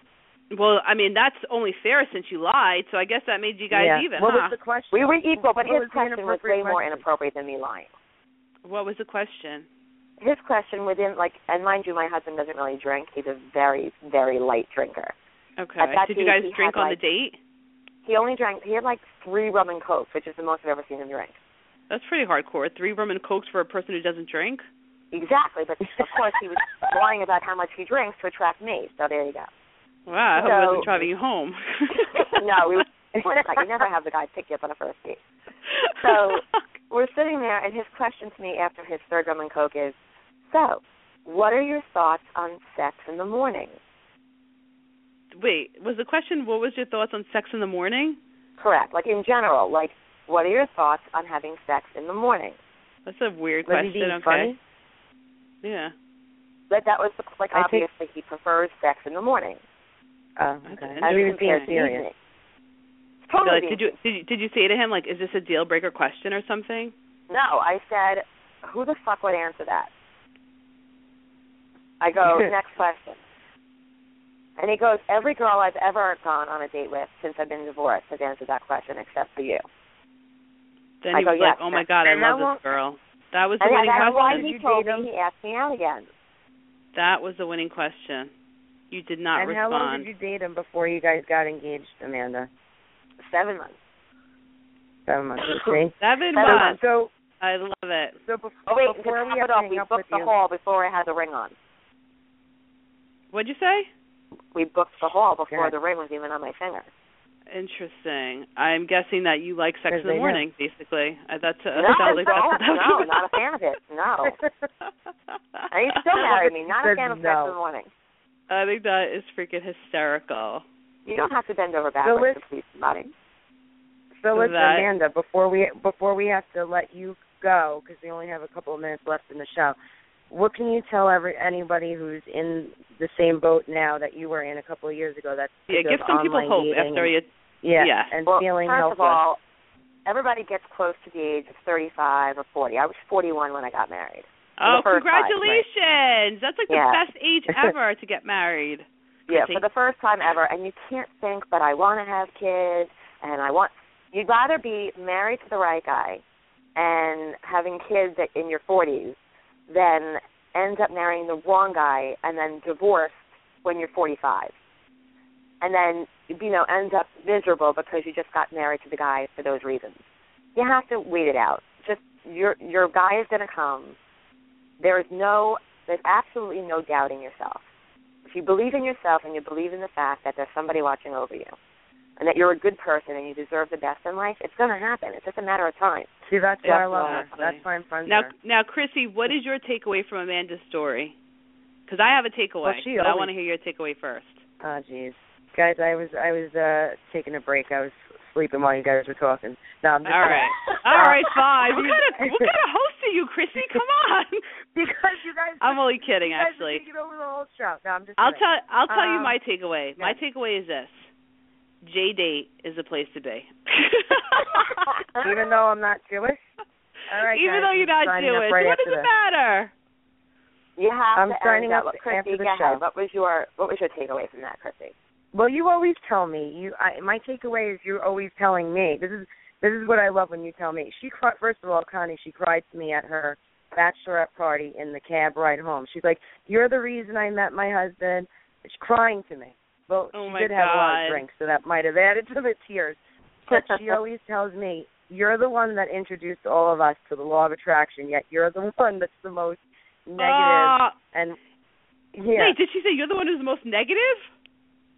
Well, I mean, that's only fair since you lied, so I guess that made you guys even, What was the question? We were equal, but his question was way more inappropriate than me lying. What was the question? His question within, and mind you, my husband doesn't really drink. He's a very, very light drinker. Okay. Did you guys drink on the date? He only drank. He had like 3 rum and cokes, which is the most I've ever seen him drink. That's pretty hardcore. 3 rum and cokes for a person who doesn't drink? Exactly, but of course he was lying about how much he drinks to attract me. So there you go. Wow, I hope he wasn't driving you home. No, we you never have the guy pick you up on a first date. So we're sitting there, and his question to me after his 3rd rum and coke is, so, what are your thoughts on sex in the morning? Wait, was the question, what was your thoughts on sex in the morning? Correct. Like in general, like, what are your thoughts on having sex in the morning? That's a weird question. Okay. Funny? Yeah. But that was obviously he prefers sex in the morning. Oh, okay. I didn't even being serious. Totally. Like, did you say to him, like, is this a deal breaker question or something? No, I said, who the fuck would answer that? I go, next question. And he goes, every girl I've ever gone on a date with since I've been divorced has answered that question except for you. Then he was like, oh, my God, I love this girl. That was the winning question. Why he told me he asked me out again. That was the winning question. You did not respond. And how long did you date him before you guys got engaged, Amanda? 7 months. 7 months. See? 7 months. So I love it. So before we have to hang up with you, we booked the hall before I had the ring on. What'd you say? We booked the hall before the ring was even on my finger. Interesting. I'm guessing that you like sex in the morning, basically. That sounds like no, not a fan of it. No. And he still married me. Not a fan of sex in the morning. I think that is freaking hysterical. You don't have to bend over backwards to please somebody. So listen, Amanda, before we have to let you go, because we only have a couple of minutes left in the show, what can you tell anybody who's in the same boat now that you were in a couple of years ago? That's give some people hope after you. And feeling helpless. First of all, everybody gets close to the age of 35 or 40. I was 41 when I got married. Oh, congratulations! That's like the best age ever to get married. Yeah, for the first time ever. And you can't think, but I want to have kids, and you'd rather be married to the right guy and having kids in your 40s than end up marrying the wrong guy and then divorced when you're 45. And then, end up miserable because you just got married to the guy for those reasons. You have to wait it out. Just your guy is going to come. There's absolutely no doubting yourself. If you believe in yourself and you believe in the fact that there's somebody watching over you and that you're a good person and you deserve the best in life, it's going to happen. It's just a matter of time. See, that's why I love her. That's why I'm friends with her. Now, Chrissy, what is your takeaway from Amanda's story? Because I have a takeaway, but I want to hear your takeaway first. Oh, jeez. Guys, I was taking a break. I was sleeping while you guys were talking. No, I'm just all right. All right, fine. What kind of host are you, Chrissy? Come on. Because you guys. I'm only kidding, actually. You guys are taking over the whole show. No, I'm just. I'll tell you my takeaway. Yeah. My takeaway is this: J-Date is the place to be. Even though I'm not Jewish. All right. Even though you're not Jewish, what does it matter? You have I'm signing up after the show. What was your takeaway from that, Chrissy? Well, you always tell me. My takeaway is you're always telling me. This is what I love when you tell me. First of all, Connie, she cried to me at her bachelorette party in the cab ride home. She's like, "You're the reason I met my husband." She's crying to me. Well, she did have a lot of drinks, so that might have added to the tears. But she always tells me, "You're the one that introduced all of us to the law of attraction. Yet you're the one that's the most negative." And wait, did she say you're the one who's the most negative?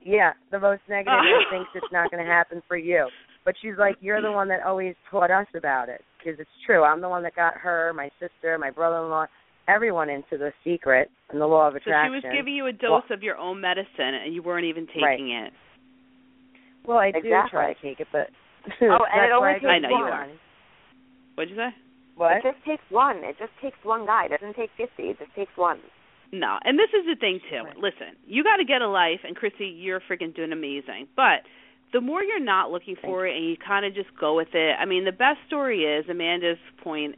Yeah, the most negative and thinks it's not going to happen for you. But she's like, you're the one that always taught us about it, because it's true. I'm the one that got her, my sister, my brother-in-law, everyone into the secret and the law of attraction. So she was giving you a dose of your own medicine, and you weren't even taking it. Well, I do try to take it, but... and it only takes one. I know you are. What'd you say? What? It just takes one. It just takes one guy. It doesn't take 50. It just takes one. No, and this is the thing, too. Right. Listen, you got to get a life, and Chrissy, you're freaking doing amazing. But the more you're not looking for it and you kind of just go with it, I mean, the best story is Amanda's point,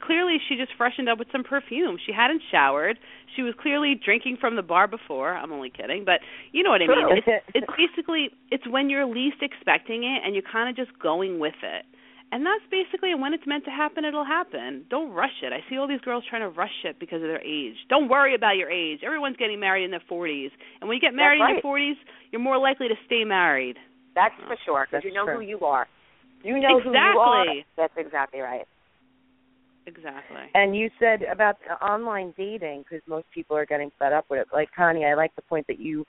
clearly she just freshened up with some perfume. She hadn't showered. She was clearly drinking from the bar before. I'm only kidding. But you know what I mean. It's basically, it's when you're least expecting it and you're kind of just going with it. And that's basically, when it's meant to happen, it'll happen. Don't rush it. I see all these girls trying to rush it because of their age. Don't worry about your age. Everyone's getting married in their 40s. And when you get married in your 40s, you're more likely to stay married. That's for sure, because you know who you are. You know who you are. That's exactly right. Exactly. And you said about online dating, because most people are getting fed up with it. Like, Connie, I like the point that you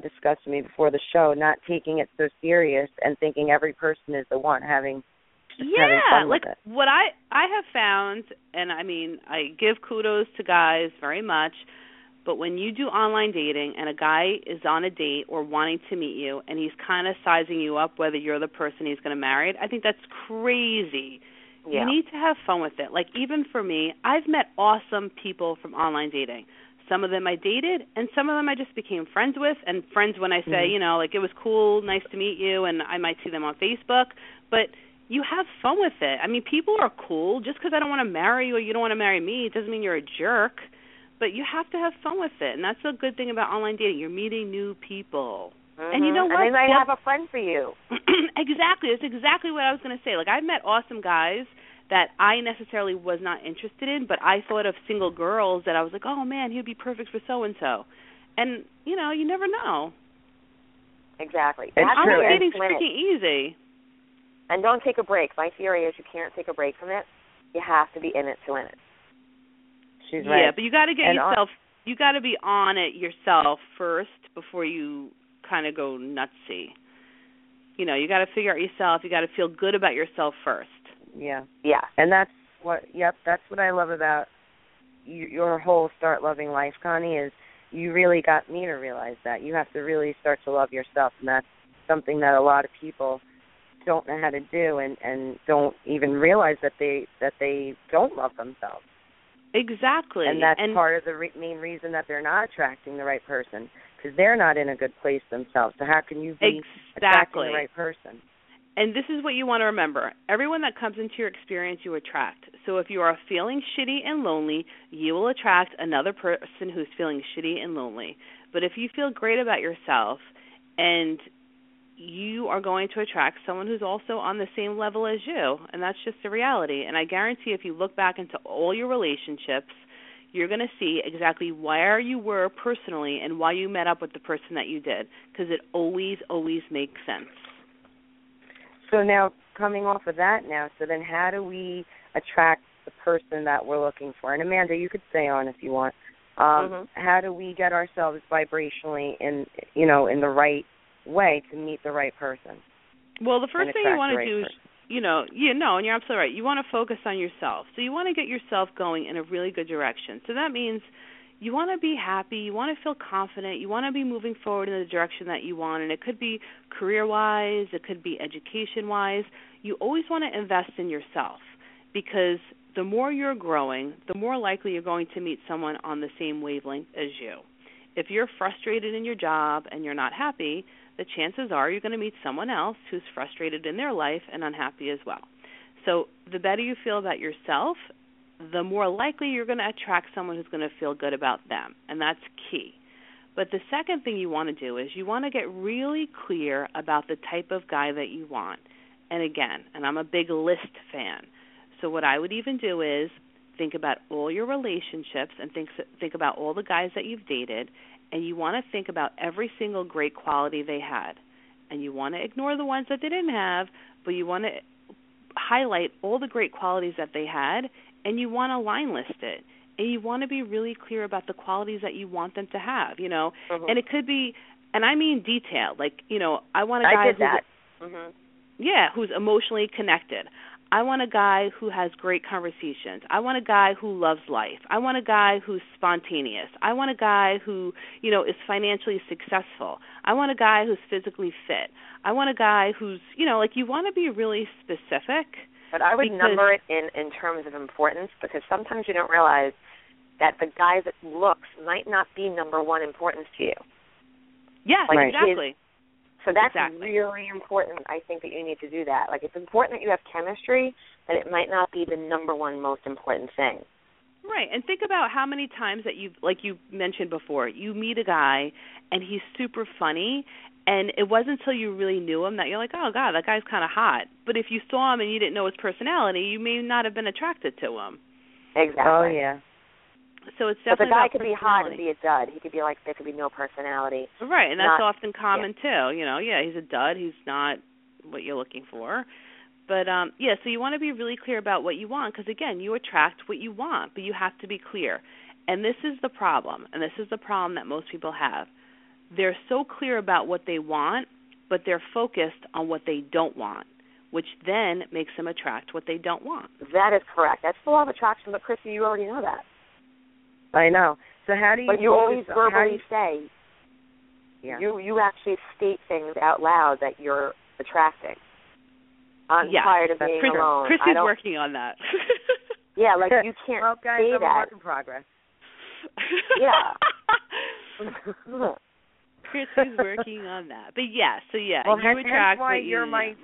discussed with me before the show, not taking it so serious and thinking every person is the one having fun with it. What I have found, and I mean, I give kudos to guys very much, but when you do online dating and a guy is on a date or wanting to meet you and he's kind of sizing you up whether you're the person he's going to marry, I think that's crazy. Yeah. You need to have fun with it. Like, even for me, I've met awesome people from online dating. Some of them I dated, and some of them I just became friends with. And friends when I say, you know, like, it was cool, nice to meet you, and I might see them on Facebook. But you have fun with it. I mean, people are cool. Just because I don't want to marry you or you don't want to marry me, it doesn't mean you're a jerk. But you have to have fun with it. And that's a good thing about online dating. You're meeting new people. And you know what? And they might have a friend for you. Exactly. That's exactly what I was going to say. Like, I've met awesome guys that I necessarily was not interested in, but I thought of single girls that I was like, oh, man, he'd be perfect for so-and-so. And, you know, you never know. Exactly. Online dating's freaking easy. And don't take a break. My theory is you can't take a break from it. You have to be in it to win it. She's right. Yeah, but you got to get yourself, you got to be on it yourself first before you kind of go nutsy. You know, you got to figure out yourself. You got to feel good about yourself first. Yeah. Yeah. And that's what I love about your whole Start Loving Life, Connie, is you really got me to realize that. You have to really start to love yourself, and that's something that a lot of people don't know how to do and don't even realize that they don't love themselves. Exactly. And that's part of the main reason that they're not attracting the right person, because they're not in a good place themselves. So how can you be attracting the right person? And this is what you want to remember. Everyone that comes into your experience, you attract. So if you are feeling shitty and lonely, you will attract another person who's feeling shitty and lonely. But if you feel great about yourself, and you are going to attract someone who's also on the same level as you, and that's just the reality. And I guarantee if you look back into all your relationships, you're going to see exactly where you were personally and why you met up with the person that you did, because it always, always makes sense. So now, coming off of that now, so then how do we attract the person that we're looking for? And Amanda, you could stay on if you want. How do we get ourselves vibrationally in the right way to meet the right person? Well, the first thing you want to do is, and you're absolutely right. You want to focus on yourself. So you want to get yourself going in a really good direction. So that means you want to be happy, you want to feel confident, you want to be moving forward in the direction that you want, and it could be career-wise, it could be education-wise. You always want to invest in yourself, because the more you're growing, the more likely you're going to meet someone on the same wavelength as you. If you're frustrated in your job and you're not happy, the chances are you're going to meet someone else who's frustrated in their life and unhappy as well. So the better you feel about yourself, the more likely you're going to attract someone who's going to feel good about them, and that's key. But the second thing you want to do is you want to get really clear about the type of guy that you want. And again, and I'm a big list fan, so what I would even do is think about all your relationships and think about all the guys that you've dated, and you want to think about every single great quality they had. And you want to ignore the ones that they didn't have, but you want to highlight all the great qualities that they had, and you want to line list it. And you want to be really clear about the qualities that you want them to have, And it could be, and I mean detailed, like, I want a guy who's emotionally connected. I want a guy who has great conversations. I want a guy who loves life. I want a guy who's spontaneous. I want a guy who, is financially successful. I want a guy who's physically fit. I want a guy who's, you want to be really specific. But I would number it in terms of importance, because sometimes you don't realize that the guy that looks might not be number one importance to you. Yes, exactly. So that's really important, I think, that you need to do that. Like, it's important that you have chemistry, but it might not be the number one most important thing. Right, and think about how many times that you mentioned before, you meet a guy and he's super funny, And it wasn't until you really knew him that you're like, oh, God, that guy's kind of hot. But if you saw him and you didn't know his personality, you may not have been attracted to him. Exactly. Oh, yeah. So it's definitely But the guy about could be hot and be a dud. He could be like, there could be no personality. Right, and that's often common, too. You know, yeah, he's a dud. He's not what you're looking for. But, so you want to be really clear about what you want because, again, you attract what you want, but you have to be clear. And this is the problem, and this is the problem that most people have. They're so clear about what they want, but they're focused on what they don't want, which then makes them attract what they don't want. That is correct. That's the law of attraction, but, Chrissy, you already know that. I know. So how do you... But you always verbally say, you actually state things out loud that you're attracting. I'm tired of being alone. Chrissy's working on that. Yeah, like you can't guys, say I'm that. a work in progress. Yeah. Chrissy's working on that. But so well, you attract why what you...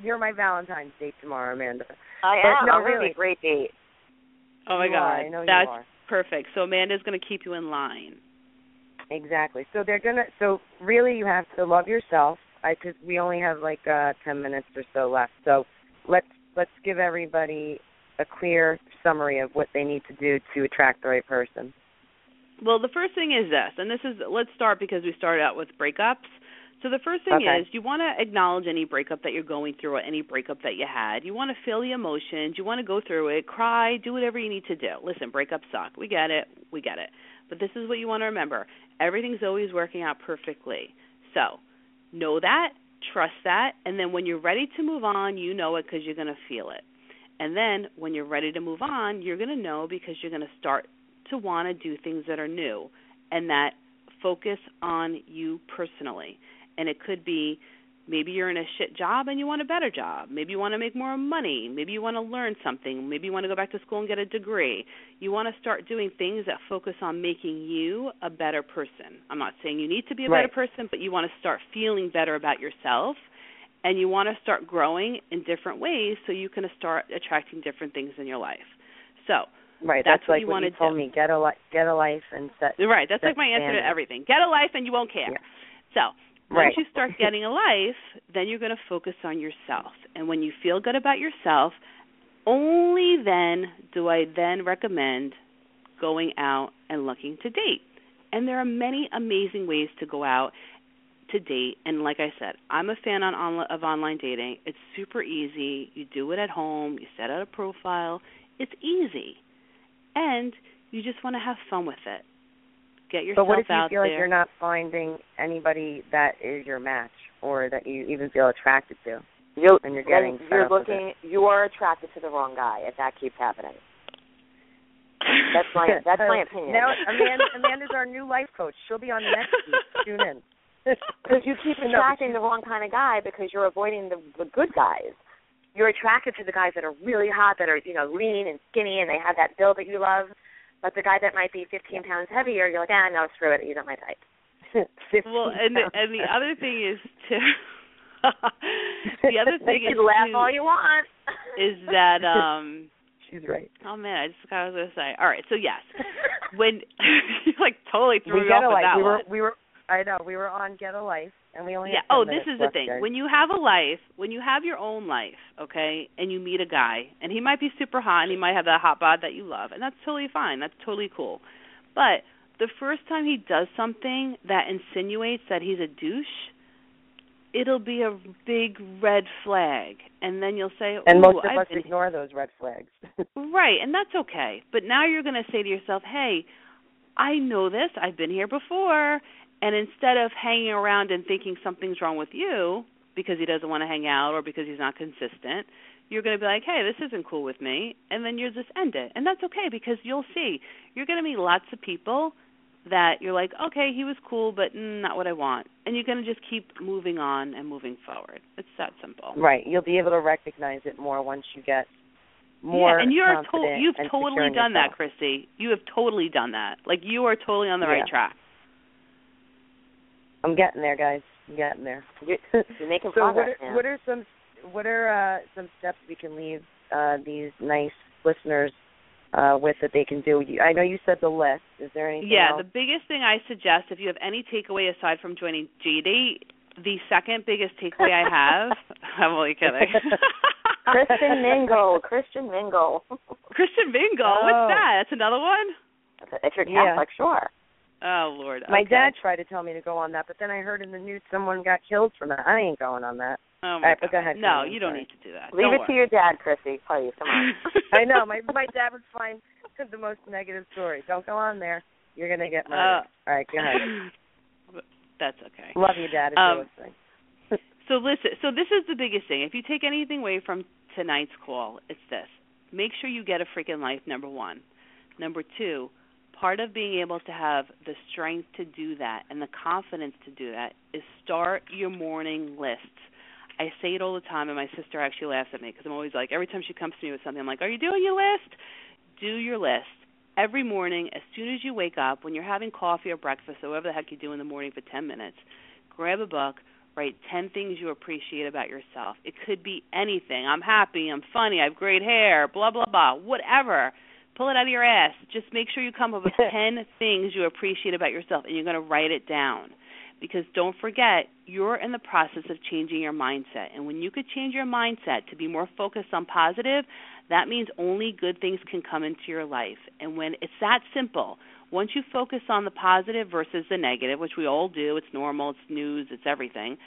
You're my Valentine's date tomorrow, Amanda. I am. No, I'm really a great date. Oh, my God. I know That's you are. Perfect. So Amanda's going to keep you in line. Exactly. So so really you have to love yourself. Because we only have like 10 minutes or so left. So let's give everybody a clear summary of what they need to do to attract the right person. Well, the first thing is this, and let's start because we started out with breakups. So the first thing is you want to acknowledge any breakup that you're going through or any breakup that you had. You want to feel the emotions. You want to go through it, cry, do whatever you need to do. Listen, breakups suck. We get it. But this is what you want to remember. Everything's always working out perfectly. So know that, trust that, and then when you're ready to move on, you know it because you're going to feel it. And then when you're ready to move on, you're going to know because you're going to start to want to do things that are new and that focus on you personally. And it could be maybe you're in a shit job and you want a better job. Maybe you want to make more money. Maybe you want to learn something. Maybe you want to go back to school and get a degree. You want to start doing things that focus on making you a better person. I'm not saying you need to be a better person, but you want to start feeling better about yourself, and you want to start growing in different ways so you can start attracting different things in your life. So that's what like you want to told me. Get a life and set. Right. That's like my answer to everything. Get a life and you won't care. Yeah. So once you start getting a life, then you're going to focus on yourself. And when you feel good about yourself, only then do I then recommend going out and looking to date. And there are many amazing ways to go out to date. And like I said, I'm a fan of online dating. It's super easy. You do it at home. You set out a profile. It's easy. And you just want to have fun with it. Get yourself out there. But what if you feel like you're not finding anybody that is your match or that you even feel attracted to? You are attracted to the wrong guy if that keeps happening. That's my opinion. Now Amanda's our new life coach. She'll be on the next week. Tune in. Because you keep attracting the wrong kind of guy because you're avoiding the good guys. You're attracted to the guys that are really hot, that are lean and skinny, and they have that build that you love. But the guy that might be 15 pounds heavier, you're like, no, screw it, you're not my type. Well, and the other thing is to the other thing you can laugh all you want. Is that she's right. Oh man, I just forgot what I was going to say. All right, so yes, when you totally threw me off with that one. I know we were on Get a Life, and we only have 10 this is the thing. Guys. When you have a life, when you have your own life, okay, and you meet a guy, and he might be super hot, and he might have that hot bod that you love, and that's totally fine. That's totally cool. But the first time he does something that insinuates that he's a douche, it'll be a big red flag, and then you'll say, and most of us ignore those red flags. Right, and that's okay. But now you're going to say to yourself, hey, I know this. I've been here before. And instead of hanging around and thinking something's wrong with you because he doesn't want to hang out or because he's not consistent, you're going to be like, hey, this isn't cool with me, and then you'll just end it. And that's okay because you'll see. You're going to meet lots of people that you're like, okay, he was cool, but not what I want. And you're going to just keep moving on and moving forward. It's that simple. Right. You'll be able to recognize it more once you get more and confident you've and totally done yourself. that, Chrissy. You have totally done that. Like, you are totally on the right track. I'm getting there, guys. I'm getting there. You're making progress. So what are some steps we can leave these nice listeners with that they can do? I know you said the list. Is there anything else? The biggest thing I suggest, if you have any takeaway aside from joining JDate, the second biggest takeaway I have, I'm only kidding. Christian Mingle. Christian Mingle. What's that? That's another one? If you're Catholic, sure. Oh, Lord. My dad tried to tell me to go on that, but then I heard in the news someone got killed from that. I ain't going on that. Oh, my God. Go ahead. No, you don't need to do that. Leave it to your dad, Chrissy. Please, come on. I know. My dad would find the most negative story. Don't go on there. You're going to get murdered. All right, go ahead. That's okay. Love you, Dad, if you're listening. So listen, so this is the biggest thing. If you take anything away from tonight's call, it's this. Make sure you get a freaking life, number one. Number two, part of being able to have the strength to do that and the confidence to do that is start your morning lists. I say it all the time, and my sister actually laughs at me because I'm always like, every time she comes to me with something, I'm like, are you doing your list? Do your list. Every morning, as soon as you wake up, when you're having coffee or breakfast or whatever the heck you do in the morning for 10 minutes, grab a book, write 10 things you appreciate about yourself. It could be anything. I'm happy, I'm funny, I have great hair, blah, blah, blah, whatever. Pull it out of your ass. Just make sure you come up with 10 things you appreciate about yourself, and you're going to write it down. Because don't forget, you're in the process of changing your mindset. And when you could change your mindset to be more focused on positive, that means only good things can come into your life. And when it's that simple, once you focus on the positive versus the negative, which we all do, it's normal, it's news, it's everything,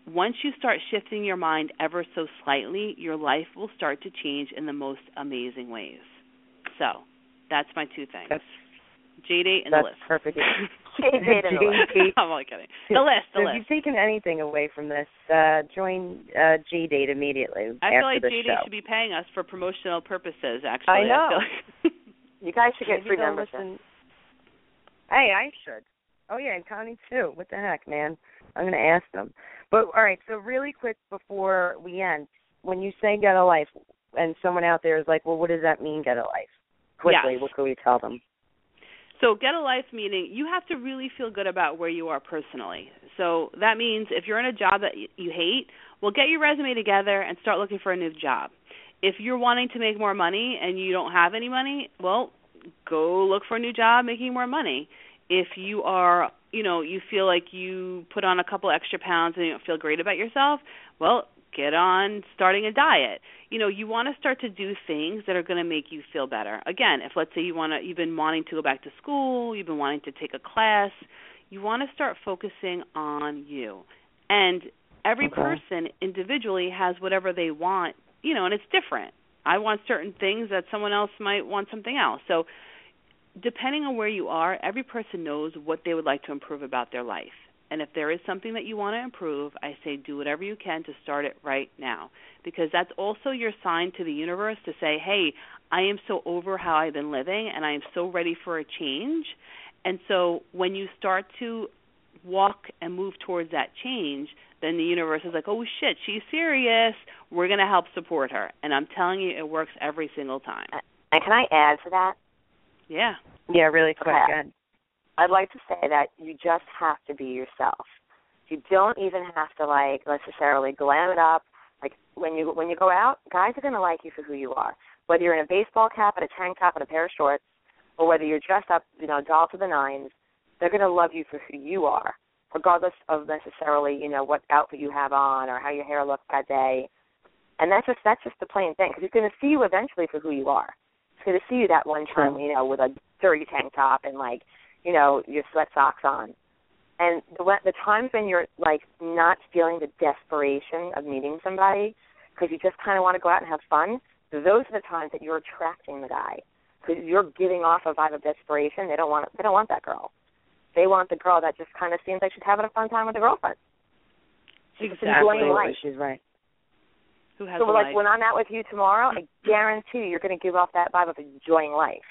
once you start shifting your mind ever so slightly, your life will start to change in the most amazing ways. So that's my two things. J-Date and the list. That's perfect. J-Date and the list. I'm only kidding. The list. So if you've taken anything away from this, join J-Date immediately. I feel like J-Date show. should be paying us for promotional purposes, actually. I know. You guys should get Maybe free membership. Hey, I should. Oh, yeah, and Connie, too. What the heck, man? I'm going to ask them. But, all right, so really quick before we end, when you say get a life, and someone out there is like, well, what does that mean, get a life? Quickly, What can we tell them? So get a life meaning you have to really feel good about where you are personally. So that means if you're in a job that you hate, well, get your resume together and start looking for a new job. If you're wanting to make more money and you don't have any money, well, go look for a new job making more money. If you are, you feel like you put on a couple extra pounds and you don't feel great about yourself, well, get on starting a diet. You want to start to do things that are going to make you feel better. Again, if let's say you've been wanting to go back to school, you've been wanting to take a class, you want to start focusing on you. And every person individually has whatever they want, and it's different. I want certain things that someone else might want something else. So depending on where you are, every person knows what they would like to improve about their life. And if there is something that you want to improve, I say do whatever you can to start it right now. Because that's also your sign to the universe to say, hey, I am so over how I've been living and I am so ready for a change. And so when you start to walk and move towards that change, then the universe is like, oh, shit, she's serious. We're going to help support her. And I'm telling you, it works every single time. And can I add to that? Yeah. Yeah, really quick. Go ahead. I'd like to say that you just have to be yourself. You don't even have to necessarily glam it up. Like when you go out, guys are going to like you for who you are. Whether you're in a baseball cap and a tank top and a pair of shorts, or whether you're dressed up, doll to the nines, they're going to love you for who you are, regardless of necessarily, what outfit you have on or how your hair looks that day. And that's just the plain thing, because he's going to see you eventually for who you are. He's going to see you that one time, with a dirty tank top and your sweat socks on. And the times when you're, not feeling the desperation of meeting somebody because you just kind of want to go out and have fun, those are the times that you're attracting the guy because you're giving off a vibe of desperation. They don't want that girl. They want the girl that just kind of seems like she's having a fun time with a girlfriend. She's enjoying life. She's right. Who has so, when I'm out with you tomorrow, I guarantee you're going to give off that vibe of enjoying life.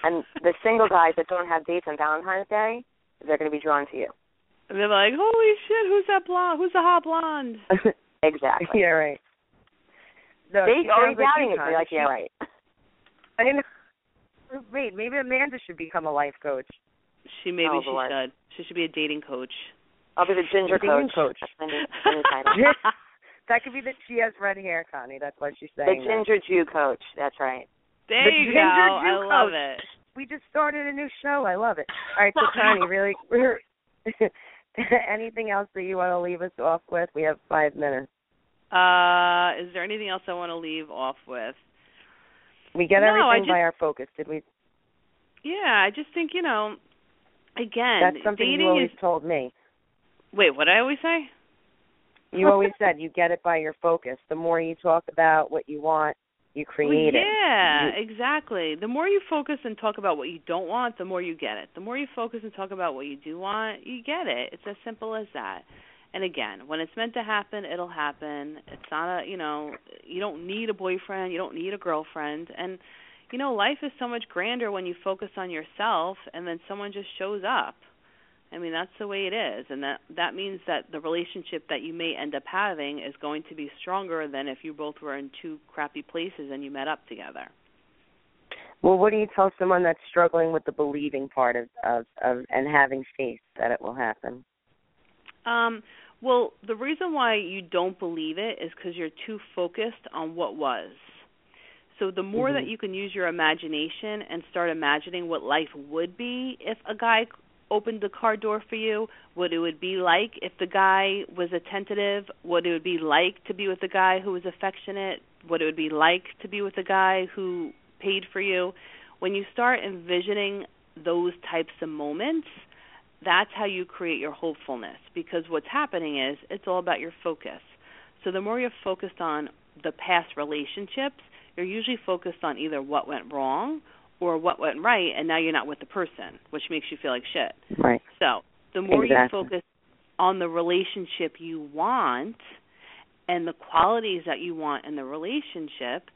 And the single guys that don't have dates on Valentine's Day, they're going to be drawn to you. And they're like, holy shit, who's that blonde? Who's the hot blonde? Exactly. Yeah, right. No, they already doubting it. They're like, yeah, right. I didn't. Wait, maybe Amanda should become a life coach. She should. She should be a dating coach. I'll be the ginger coach. That's my new title. That could be that she has red hair, Connie. That's what she's saying. The ginger Jew coach. That's right. There you go. I love it. We just started a new show. I love it. All right, so Connie, really, anything else that you want to leave us off with? We have 5 minutes. Is there anything else I want to leave off with? We get everything by our focus, did we? Yeah, I just think, again, that's something you always told me. Wait, what did I always say? You always said you get it by your focus. The more you talk about what you want, you create it. Yeah, exactly. The more you focus and talk about what you don't want, the more you get it. The more you focus and talk about what you do want, you get it. It's as simple as that. And again, when it's meant to happen, it'll happen. It's not you don't need a boyfriend, you don't need a girlfriend. And, life is so much grander when you focus on yourself and then someone just shows up. I mean, that's the way it is. And that means that the relationship that you may end up having is going to be stronger than if you both were in two crappy places and you met up together. Well, what do you tell someone that's struggling with the believing part of and having faith that it will happen? Well, the reason why you don't believe it is because you're too focused on what was. So the more that you can use your imagination and start imagining what life would be if a guy opened the car door for you, what it would be like if the guy was attentive, what it would be like to be with a guy who was affectionate, what it would be like to be with a guy who paid for you. When you start envisioning those types of moments, that's how you create your hopefulness, because what's happening is it's all about your focus. So the more you're focused on the past relationships, you're usually focused on either what went wrong or what went right, and now you're not with the person, which makes you feel like shit. Right. So the more you focus on the relationship you want and the qualities that you want in the relationship,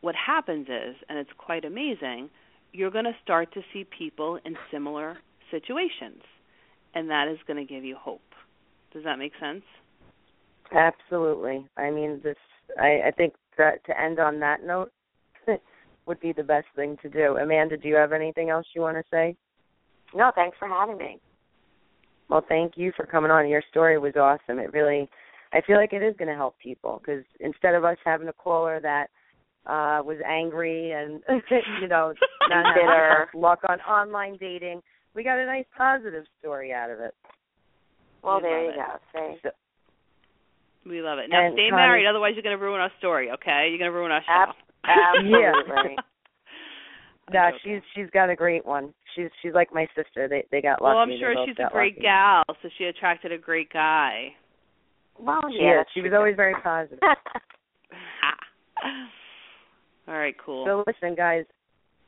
what happens is, and it's quite amazing, you're going to start to see people in similar situations, and that is going to give you hope. Does that make sense? Absolutely. I mean, I think that to end on that note would be the best thing to do. Amanda, do you have anything else you want to say? No, thanks for having me. Well, thank you for coming on. Your story was awesome. It really, I feel like it is going to help people, because instead of us having a caller that was angry and, not having luck on online dating, we got a nice positive story out of it. Well, there you go. See? We love it. Now, stay married, otherwise you're going to ruin our story, okay? You're going to ruin our show. Absolutely. No, she's got a great one. She's like my sister. They got lucky. Well, I'm sure she's a great gal, so she attracted a great guy. Well, she was always very positive. All right, cool. So listen, guys.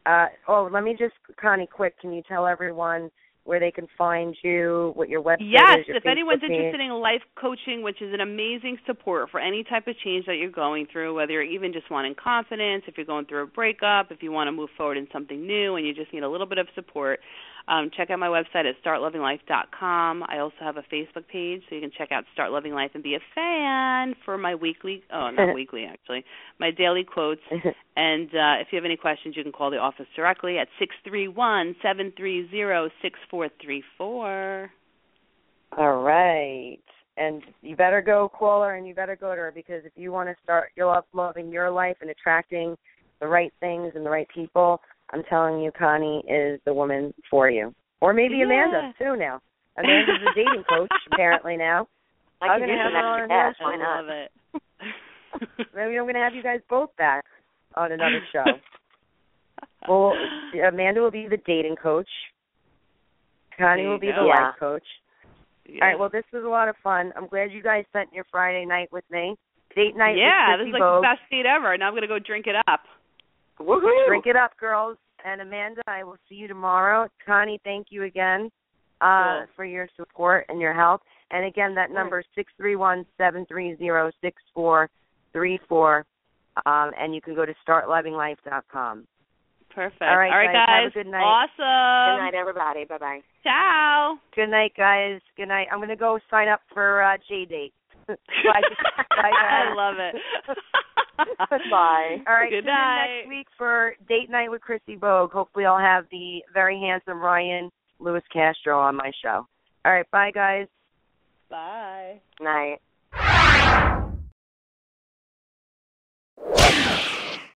Let me just, Connie, quick, can you tell everyone where they can find you, what your website is, your if Facebook anyone's page? interested in life coaching, which is an amazing support for any type of change that you're going through, whether you're even just wanting confidence, if you're going through a breakup, if you want to move forward in something new and you just need a little bit of support, check out my website at startlovinglife.com. I also have a Facebook page, so you can check out Start Loving Life and be a fan for my my daily quotes. And if you have any questions, you can call the office directly at 631-730-6434. All right. And you better go call her, and you better go to her, because if you want to start loving your life and attracting the right things and the right people, I'm telling you, Connie is the woman for you. Or maybe Amanda, too, now. Amanda's a dating coach, apparently, now. I'm going to have her on another show. I love it. Maybe I'm going to have you guys both back on another show. Well, Amanda will be the dating coach. Connie will be the life coach. Yeah. All right, well, this was a lot of fun. I'm glad you guys spent your Friday night with me. Date night with Chrissy Bogue. Yeah, this is like the best date ever. Now I'm going to go drink it up. Woohoo! Drink it up, girls. And Amanda, I will see you tomorrow. Connie, thank you again for your support and your help. And again, that number is 631-730-6434. And you can go to startlovinglife.com. Perfect. All right, guys. Have a good night. Awesome. Good night, everybody. Bye-bye. Ciao. Good night, guys. Good night. I'm going to go sign up for J-Date. Bye. Bye, I love it. Bye. All right. Good night. Next week for Date Night with Chrissy Bogue. Hopefully I'll have the very handsome Ryan Lewis Castro on my show. All right. Bye, guys. Bye. Night.